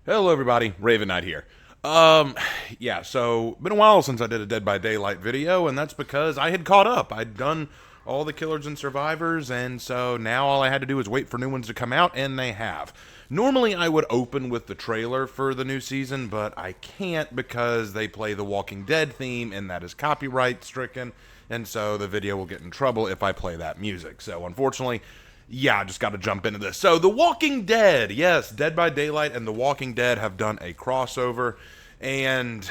Hello, everybody. Raven Knight here. Yeah, so been a while since I did a Dead by Daylight video, and that's because I had caught up. I'd done all the killers and survivors, and so now all I had to do was wait for new ones to come out, and they have. Normally, I would open with the trailer for the new season, but I can't because they play the Walking Dead theme, and that is copyright stricken, and so the video will get in trouble if I play that music. So, unfortunately, yeah, I just got to jump into this. So, The Walking Dead. Yes, Dead by Daylight and The Walking Dead have done a crossover. And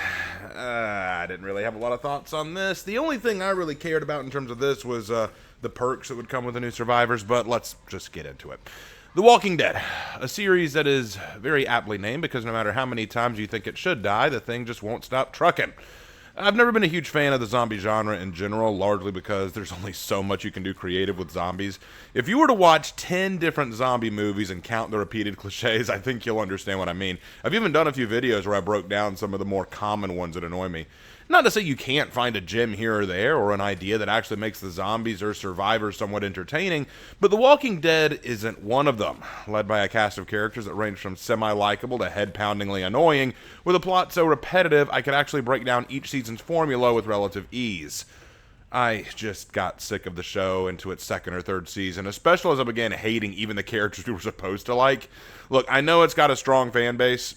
I didn't really have a lot of thoughts on this. The only thing I really cared about in terms of this was the perks that would come with the new survivors. But let's just get into it. The Walking Dead, a series that is very aptly named because no matter how many times you think it should die, the thing just won't stop trucking. I've never been a huge fan of the zombie genre in general, largely because there's only so much you can do creative with zombies. If you were to watch 10 different zombie movies and count the repeated cliches, I think you'll understand what I mean. I've even done a few videos where I broke down some of the more common ones that annoy me. Not to say you can't find a gem here or there, or an idea that actually makes the zombies or survivors somewhat entertaining, but The Walking Dead isn't one of them. Led by a cast of characters that range from semi-likable to head-poundingly annoying, with a plot so repetitive I could actually break down each season's formula with relative ease. I just got sick of the show into its second or third season, especially as I began hating even the characters we were supposed to like. Look, I know it's got a strong fan base,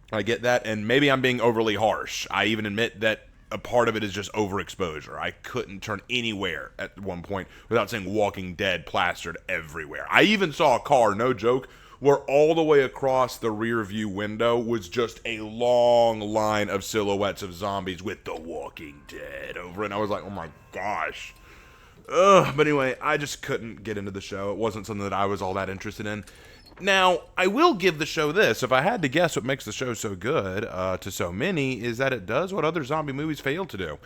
I get that, and maybe I'm being overly harsh. I even admit that a part of it is just overexposure. I couldn't turn anywhere at one point without seeing Walking Dead plastered everywhere. I even saw a car, no joke, where all the way across the rear view window was just a long line of silhouettes of zombies with The Walking Dead over it. And I was like, oh my gosh. Ugh, but anyway, I just couldn't get into the show. It wasn't something that I was all that interested in. Now, I will give the show this. If I had to guess what makes the show so good to so many, is that it does what other zombie movies fail to do.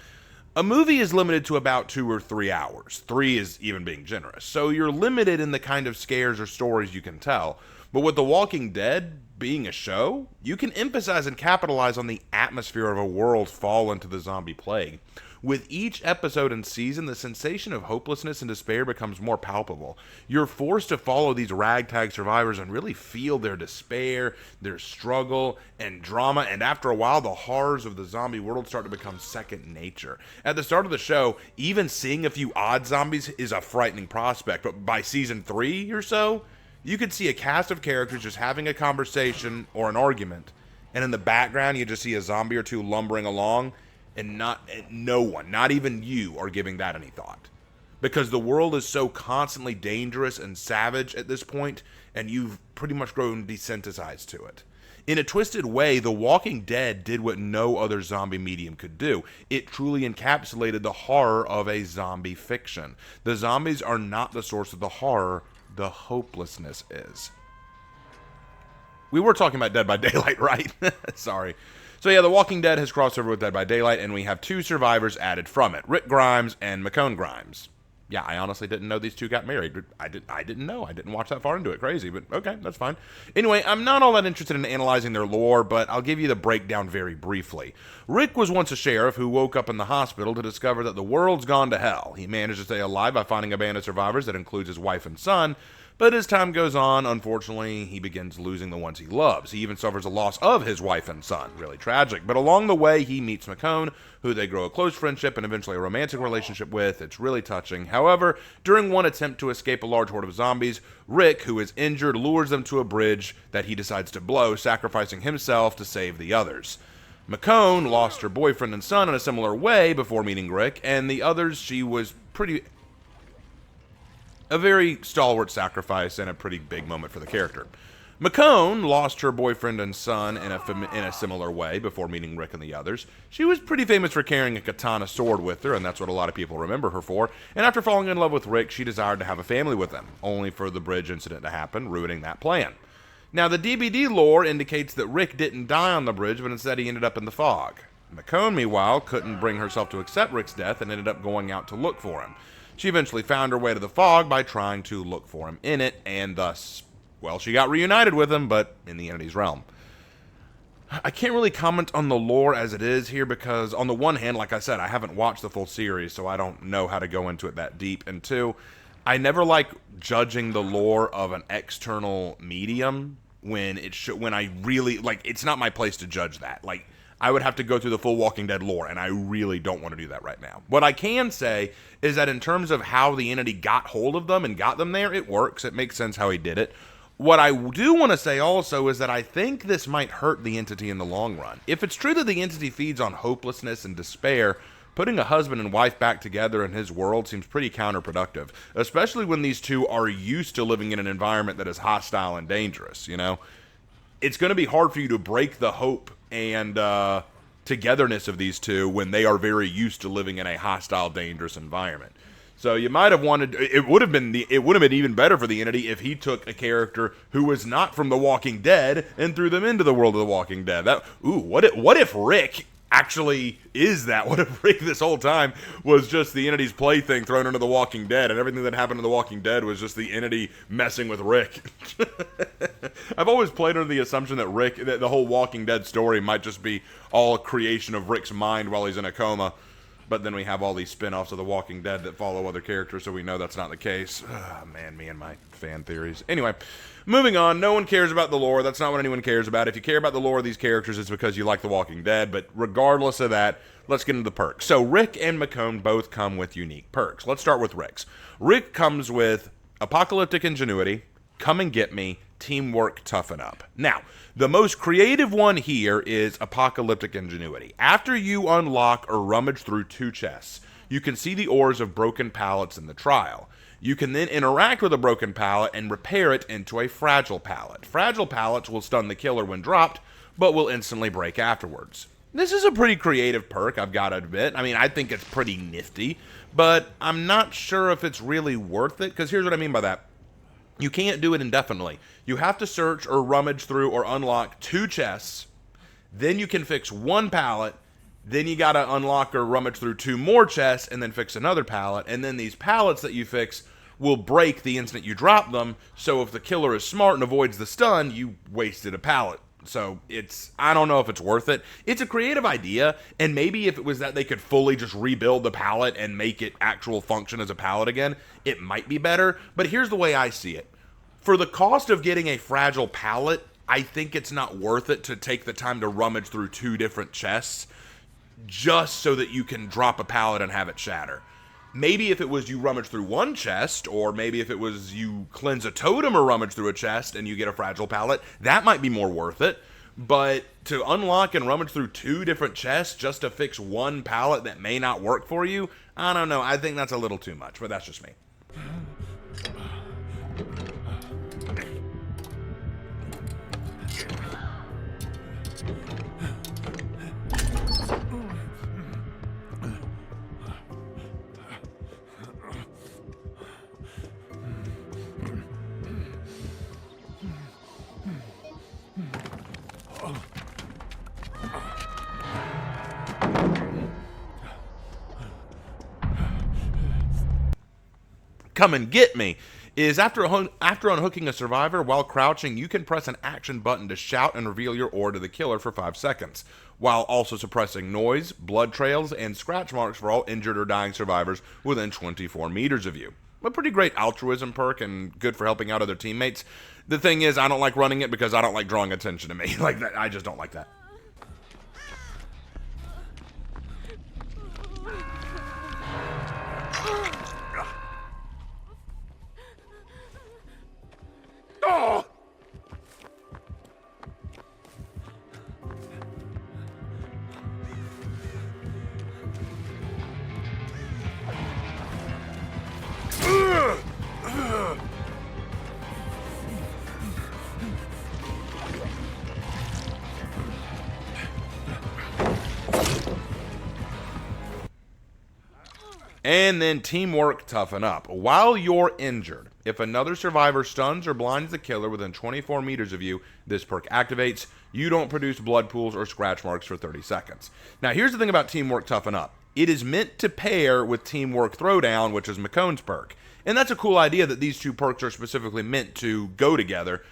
A movie is limited to about 2 or 3 hours. 3 is even being generous. So you're limited in the kind of scares or stories you can tell. But with The Walking Dead being a show, you can emphasize and capitalize on the atmosphere of a world fallen to the zombie plague. With each episode and season, the sensation of hopelessness and despair becomes more palpable. You're forced to follow these ragtag survivors and really feel their despair, their struggle, and drama, and after a while, the horrors of the zombie world start to become second nature. At the start of the show, even seeing a few odd zombies is a frightening prospect, but by season 3 or so, you could see a cast of characters just having a conversation or an argument, and in the background, you just see a zombie or two lumbering along, and no one, not even you, are giving that any thought. Because the world is so constantly dangerous and savage at this point, and you've pretty much grown desensitized to it. In a twisted way, The Walking Dead did what no other zombie medium could do. It truly encapsulated the horror of a zombie fiction. The zombies are not the source of the horror, the hopelessness is. We were talking about Dead by Daylight, right? Sorry. So yeah, The Walking Dead has crossed over with Dead by Daylight, and we have 2 survivors added from it, Rick Grimes and Michonne Grimes. Yeah, I honestly didn't know these 2 got married. I didn't know. I didn't watch that far into it. Crazy, but okay, that's fine. Anyway, I'm not all that interested in analyzing their lore, but I'll give you the breakdown very briefly. Rick was once a sheriff who woke up in the hospital to discover that the world's gone to hell. He managed to stay alive by finding a band of survivors that includes his wife and son, but as time goes on, unfortunately, he begins losing the ones he loves. He even suffers a loss of his wife and son. Really tragic. But along the way, he meets Michonne, who they grow a close friendship and eventually a romantic relationship with. It's really touching. However, during one attempt to escape a large horde of zombies, Rick, who is injured, lures them to a bridge that he decides to blow, sacrificing himself to save the others. Michonne lost her boyfriend and son in a similar way before meeting Rick, and the others, she was a very stalwart sacrifice and a pretty big moment for the character. Michonne lost her boyfriend and son in a similar way before meeting Rick and the others. She was pretty famous for carrying a katana sword with her, and that's what a lot of people remember her for. And after falling in love with Rick, she desired to have a family with him, only for the bridge incident to happen, ruining that plan. Now, the DVD lore indicates that Rick didn't die on the bridge, but instead he ended up in the fog. Michonne, meanwhile, couldn't bring herself to accept Rick's death and ended up going out to look for him. She eventually found her way to the fog by trying to look for him in it, and thus, well, she got reunited with him, but in the entity's realm. I can't really comment on the lore as it is here because, on the one hand, like I said, I haven't watched the full series, so I don't know how to go into it that deep. And 2, I never like judging the lore of an external medium when when I really, like, it's not my place to judge that. Like, I would have to go through the full Walking Dead lore, and I really don't want to do that right now. What I can say is that in terms of how the entity got hold of them and got them there, it works. It makes sense how he did it. What I do want to say also is that I think this might hurt the entity in the long run. If it's true that the entity feeds on hopelessness and despair, putting a husband and wife back together in his world seems pretty counterproductive, especially when these two are used to living in an environment that is hostile and dangerous, you know? It's going to be hard for you to break the hope and togetherness of these two when they are very used to living in a hostile, dangerous environment. So you might have wanted, it would have been even better for the entity if he took a character who was not from The Walking Dead and threw them into the world of The Walking Dead. What if Rick actually is that? What if Rick this whole time was just the entity's plaything thrown into The Walking Dead, and everything that happened in The Walking Dead was just the entity messing with Rick? I've always played under the assumption that the whole Walking Dead story might just be all a creation of Rick's mind while he's in a coma. But then we have all these spin-offs of The Walking Dead that follow other characters, so we know that's not the case. Oh, man, me and my fan theories. Anyway, moving on. No one cares about the lore. That's not what anyone cares about. If you care about the lore of these characters, it's because you like The Walking Dead. But regardless of that, let's get into the perks. So Rick and Michonne both come with unique perks. Let's start with Rick's. Rick comes with Apocalyptic Ingenuity, Come and Get Me, Teamwork, Toughen Up. Now, the most creative one here is Apocalyptic Ingenuity. After you unlock or rummage through 2 chests, you can see the ores of broken pallets in the trial. You can then interact with a broken pallet and repair it into a fragile pallet. Fragile pallets will stun the killer when dropped, but will instantly break afterwards. This is a pretty creative perk, I've got to admit. I mean, I think it's pretty nifty, but I'm not sure if it's really worth it, because here's what I mean by that. You can't do it indefinitely. You have to search or rummage through or unlock 2 chests. Then you can fix 1 pallet. Then you got to unlock or rummage through 2 more chests and then fix another pallet. And then these pallets that you fix will break the instant you drop them. So if the killer is smart and avoids the stun, you wasted a pallet. So I don't know if it's worth it. It's a creative idea, and maybe if it was that they could fully just rebuild the pallet and make it actual function as a pallet again, it might be better. But here's the way I see it. For the cost of getting a fragile pallet, I think it's not worth it to take the time to rummage through 2 different chests just so that you can drop a pallet and have it shatter. Maybe if it was you rummage through 1 chest, or maybe if it was you cleanse a totem or rummage through a chest and you get a fragile pallet, that might be more worth it. But to unlock and rummage through 2 different chests just to fix 1 pallet that may not work for you, I don't know. I think that's a little too much, but that's just me. Come and Get Me is after unhooking a survivor while crouching, you can press an action button to shout and reveal your ore to the killer for 5 seconds, while also suppressing noise, blood trails, and scratch marks for all injured or dying survivors within 24 meters of you. A pretty great altruism perk and good for helping out other teammates. The thing is, I don't like running it because I don't like drawing attention to me. Like that, I just don't like that. Oh! And then Teamwork, Toughen Up. While you're injured, if another survivor stuns or blinds the killer within 24 meters of you, this perk activates. You don't produce blood pools or scratch marks for 30 seconds. Now, here's the thing about Teamwork, Toughen Up. It is meant to pair with Teamwork Throwdown, which is Michonne's perk. And that's a cool idea that these 2 perks are specifically meant to go together.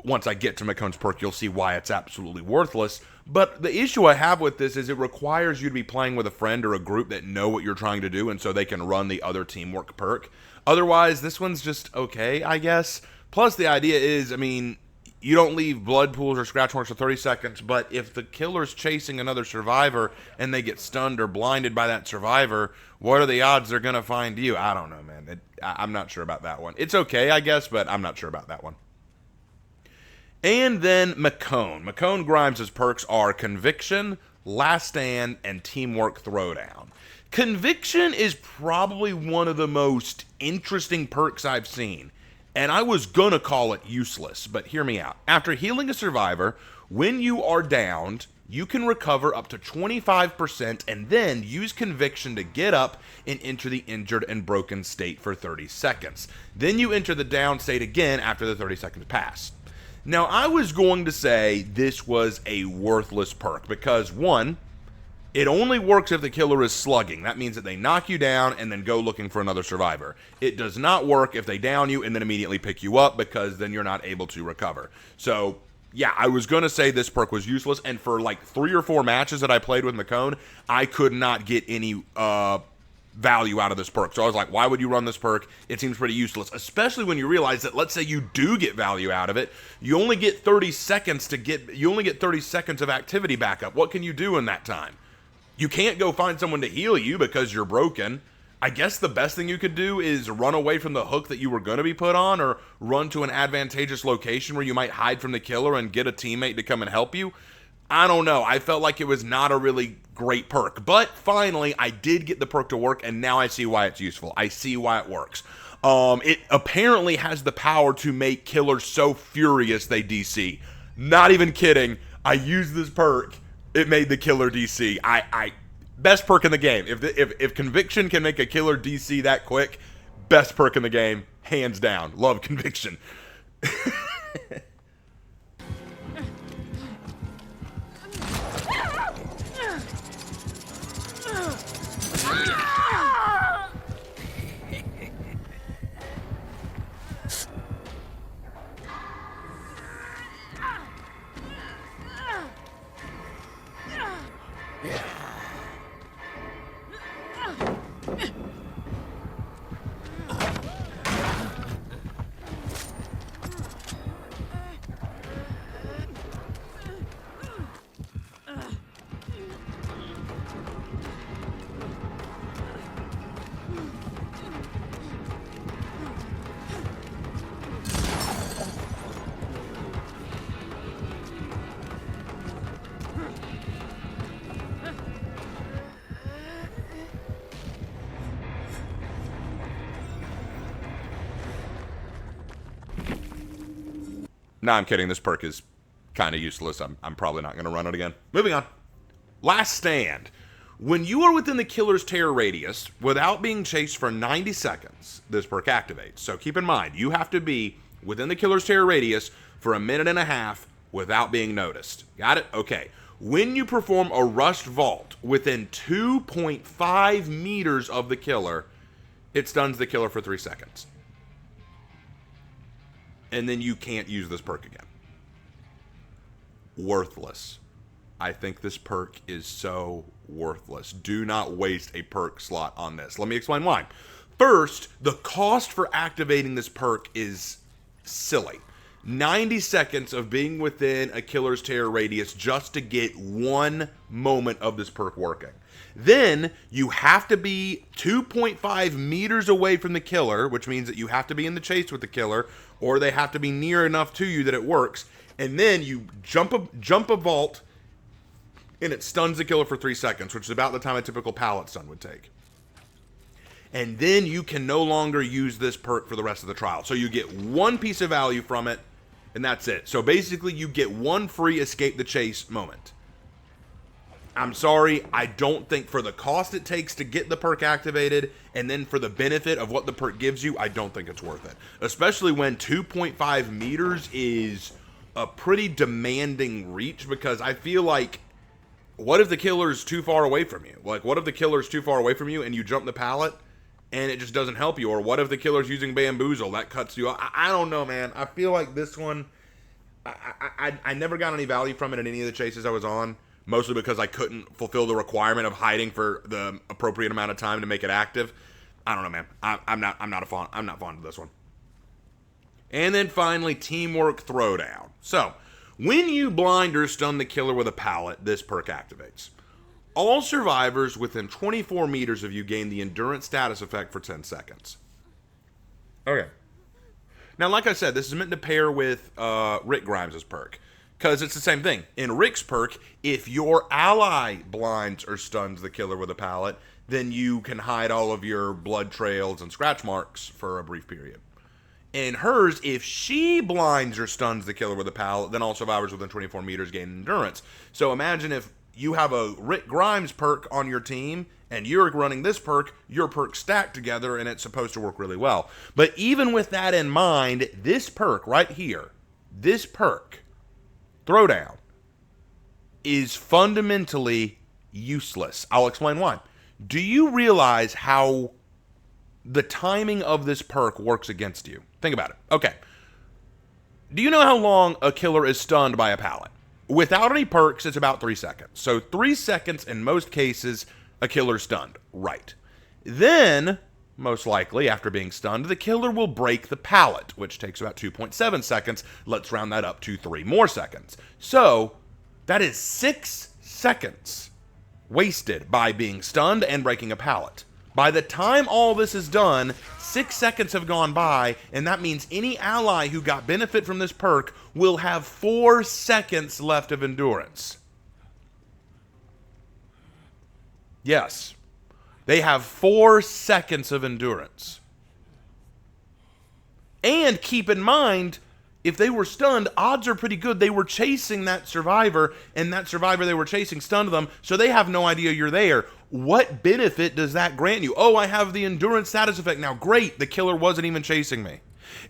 Once I get to Michonne's perk, you'll see why it's absolutely worthless. But the issue I have with this is it requires you to be playing with a friend or a group that know what you're trying to do, and so they can run the other Teamwork perk. Otherwise, this one's just okay, I guess. Plus, the idea is, I mean, you don't leave blood pools or scratch marks for 30 seconds, but if the killer's chasing another survivor and they get stunned or blinded by that survivor, what are the odds they're going to find you? I don't know, man. I'm not sure about that one. It's okay, I guess, but I'm not sure about that one. And then Michonne. Michonne Grimes' perks are Conviction, Last Stand, and Teamwork Throwdown. Conviction is probably one of the most interesting perks I've seen. And I was gonna call it useless, but hear me out. After healing a survivor, when you are downed, you can recover up to 25% and then use Conviction to get up and enter the injured and broken state for 30 seconds. Then you enter the down state again after the 30 seconds pass. Now, I was going to say this was a worthless perk because, one, it only works if the killer is slugging. That means that they knock you down and then go looking for another survivor. It does not work if they down you and then immediately pick you up because then you're not able to recover. So, yeah, I was going to say this perk was useless, and for like 3 or 4 matches that I played with Michonne, I could not get any value out of this perk. So I was like, why would you run this perk? It seems pretty useless, especially when you realize that, let's say you do get value out of it, you only get 30 seconds of activity backup. What can you do in that time? You can't go find someone to heal you because you're broken. I guess the best thing you could do is run away from the hook that you were going to be put on, or run to an advantageous location where you might hide from the killer and get a teammate to come and help you. I don't know. I felt like it was not a really great perk. But finally, I did get the perk to work, and now I see why it's useful. I see why it works. It apparently has the power to make killers so furious they DC. Not even kidding. I used this perk. It made the killer DC. Best perk in the game. If Conviction can make a killer DC that quick, best perk in the game, hands down. Love Conviction. No, I'm kidding. This perk is kind of useless. I'm probably not going to run it again. Moving on. Last Stand. When you are within the killer's terror radius without being chased for 90 seconds, this perk activates. So keep in mind, you have to be within the killer's terror radius for 1.5 minutes without being noticed. Got it? Okay. When you perform a rushed vault within 2.5 meters of the killer, it stuns the killer for 3 seconds. And then you can't use this perk again. Worthless. I think this perk is so worthless. Do not waste a perk slot on this. Let me explain why. First, the cost for activating this perk is silly. 90 seconds of being within a killer's terror radius just to get 1 moment of this perk working. Then you have to be 2.5 meters away from the killer, which means that you have to be in the chase with the killer, or they have to be near enough to you that it works. And then you jump a vault, and it stuns the killer for 3 seconds, which is about the time a typical pallet stun would take. And then you can no longer use this perk for the rest of the trial. So you get 1 piece of value from it, and that's it. So basically, you get 1 free escape the chase moment. I'm sorry, I don't think for the cost it takes to get the perk activated, and then for the benefit of what the perk gives you, I don't think it's worth it. Especially when 2.5 meters is a pretty demanding reach, because I feel like, what if the killer's too far away from you? Like, what if the killer's too far away from you and you jump the pallet and it just doesn't help you? Or what if the killer's using bamboozle? That cuts you off. I don't know, man. I feel like this one, I never got any value from it in any of the chases I was on. Mostly because I couldn't fulfill the requirement of hiding for the appropriate amount of time to make it active. I don't know, man. I'm not fond of this one. And then finally, Teamwork Throwdown. So, when you blind or stun the killer with a pallet, this perk activates. All survivors within 24 meters of you gain the Endurance status effect for 10 seconds. Okay. Now, like I said, this is meant to pair with Rick Grimes' perk, because it's the same thing. In Rick's perk, if your ally blinds or stuns the killer with a pallet, then you can hide all of your blood trails and scratch marks for a brief period. In hers, if she blinds or stuns the killer with a pallet, then all survivors within 24 meters gain endurance. So imagine if you have a Rick Grimes perk on your team, and you're running this perk, your perks stack together, and it's supposed to work really well. But even with that in mind, this perk right here, this perk, Throwdown, is fundamentally useless. I'll explain why. Do you realize how the timing of this perk works against you? Think about it. Okay. Do you know how long a killer is stunned by a pallet? Without any perks, it's about 3 seconds. So 3 seconds in most cases, a killer's stunned. Right. Then, most likely, after being stunned, the killer will break the pallet, which takes about 2.7 seconds. Let's round that up to 3 more seconds. So, that is 6 seconds wasted by being stunned and breaking a pallet. By the time all this is done, 6 seconds have gone by, and that means any ally who got benefit from this perk will have 4 seconds left of endurance. Yes, they have 4 seconds of endurance. And keep in mind, if they were stunned, odds are pretty good they were chasing that survivor, and that survivor they were chasing stunned them, so they have no idea you're there. What benefit does that grant you? Oh, I have the endurance status effect now. Great, the killer wasn't even chasing me.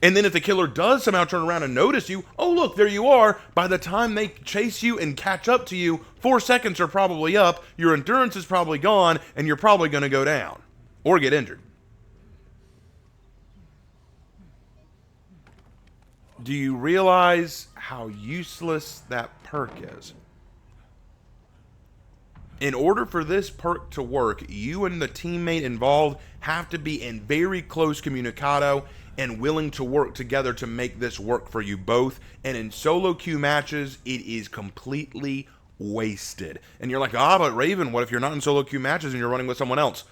And then if the killer does somehow turn around and notice you, oh look, there you are. By the time they chase you and catch up to you, 4 seconds are probably up, your endurance is probably gone, and you're probably going to go down or get injured. Do you realize how useless that perk is? In order for this perk to work, you and the teammate involved have to be in very close communicado and willing to work together to make this work for you both. And in solo queue matches, it is completely wasted. And you're like, but Raven, what if you're not in solo queue matches and you're running with someone else?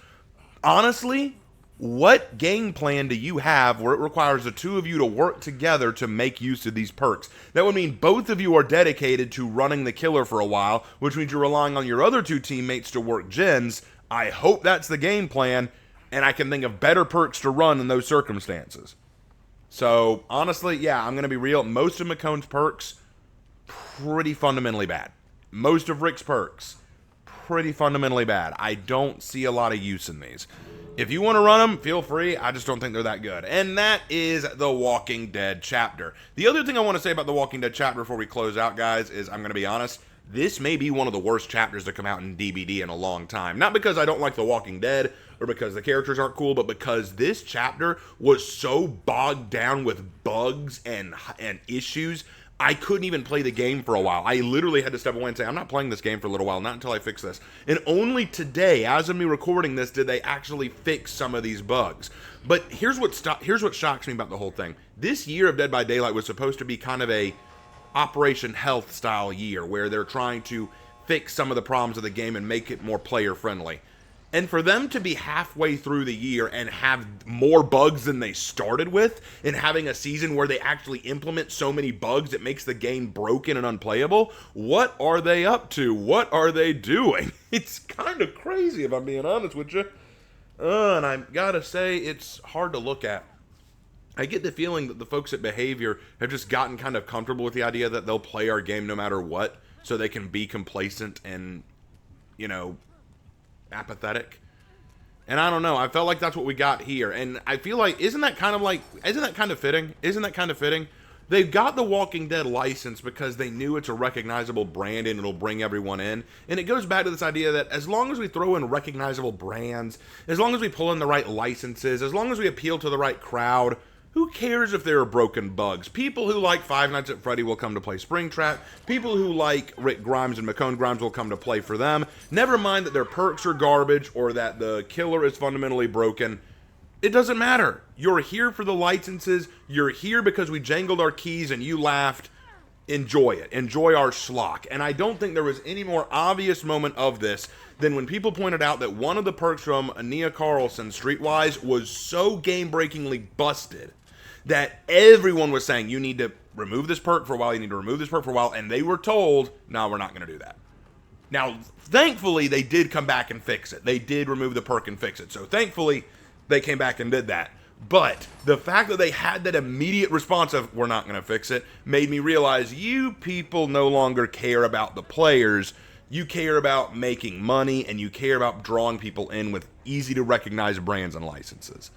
Honestly, what game plan do you have where it requires the two of you to work together to make use of these perks? That would mean both of you are dedicated to running the killer for a while, which means you're relying on your other two teammates to work gens. I hope that's the game plan, and I can think of better perks to run in those circumstances. So, honestly, yeah, I'm going to be real. Most of Michonne's perks, pretty fundamentally bad. Most of Rick's perks, pretty fundamentally bad. I don't see a lot of use in these. If you want to run them, feel free. I just don't think they're that good. And that is the Walking Dead chapter. The other thing I want to say about the Walking Dead chapter before we close out, guys, is I'm going to be honest. This may be one of the worst chapters to come out in DBD in a long time. Not because I don't like The Walking Dead or because the characters aren't cool, but because this chapter was so bogged down with bugs and issues, I couldn't even play the game for a while. I literally had to step away and say, I'm not playing this game for a little while, not until I fix this. And only today, as of me recording this, did they actually fix some of these bugs. But here's what shocks me about the whole thing. This year of Dead by Daylight was supposed to be kind of a Operation Health style year where they're trying to fix some of the problems of the game and make it more player friendly. And for them to be halfway through the year and have more bugs than they started with, and having a season where they actually implement so many bugs it makes the game broken and unplayable, what are they up to? What are they doing? It's kind of crazy if I'm being honest with you. And I gotta say, it's hard to look at. I get the feeling that the folks at Behavior have just gotten kind of comfortable with the idea that they'll play our game no matter what, so they can be complacent and, apathetic. And I don't know, I felt like that's what we got here. And I feel like, isn't that kind of fitting? They've got the Walking Dead license because they knew it's a recognizable brand and it'll bring everyone in. And it goes back to this idea that as long as we throw in recognizable brands, as long as we pull in the right licenses, as long as we appeal to the right crowd, who cares if there are broken bugs? People who like Five Nights at Freddy will come to play Springtrap. People who like Rick Grimes and Michonne Grimes will come to play for them. Never mind that their perks are garbage or that the killer is fundamentally broken. It doesn't matter. You're here for the licenses. You're here because we jangled our keys and you laughed. Enjoy it. Enjoy our schlock. And I don't think there was any more obvious moment of this than when people pointed out that one of the perks from Nia Carlson, Streetwise, was so game-breakingly busted that everyone was saying, you need to remove this perk for a while, you need to remove this perk for a while, and they were told, no, we're not going to do that. Now, thankfully, they did come back and fix it. They did remove the perk and fix it. So, thankfully, they came back and did that. But the fact that they had that immediate response of, we're not going to fix it, made me realize you people no longer care about the players. You care about making money, and you care about drawing people in with easy-to-recognize brands and licenses.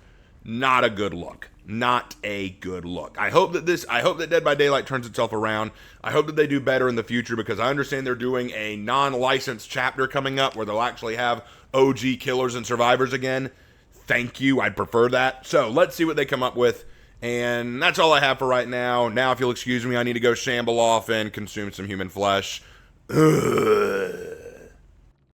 Not a good look. Not a good look. I hope that Dead by Daylight turns itself around. I hope that they do better in the future, because I understand they're doing a non-licensed chapter coming up where they'll actually have OG killers and survivors again. Thank you. I'd prefer that. So let's see what they come up with. And that's all I have for right now. Now, if you'll excuse me, I need to go shamble off and consume some human flesh. Ugh.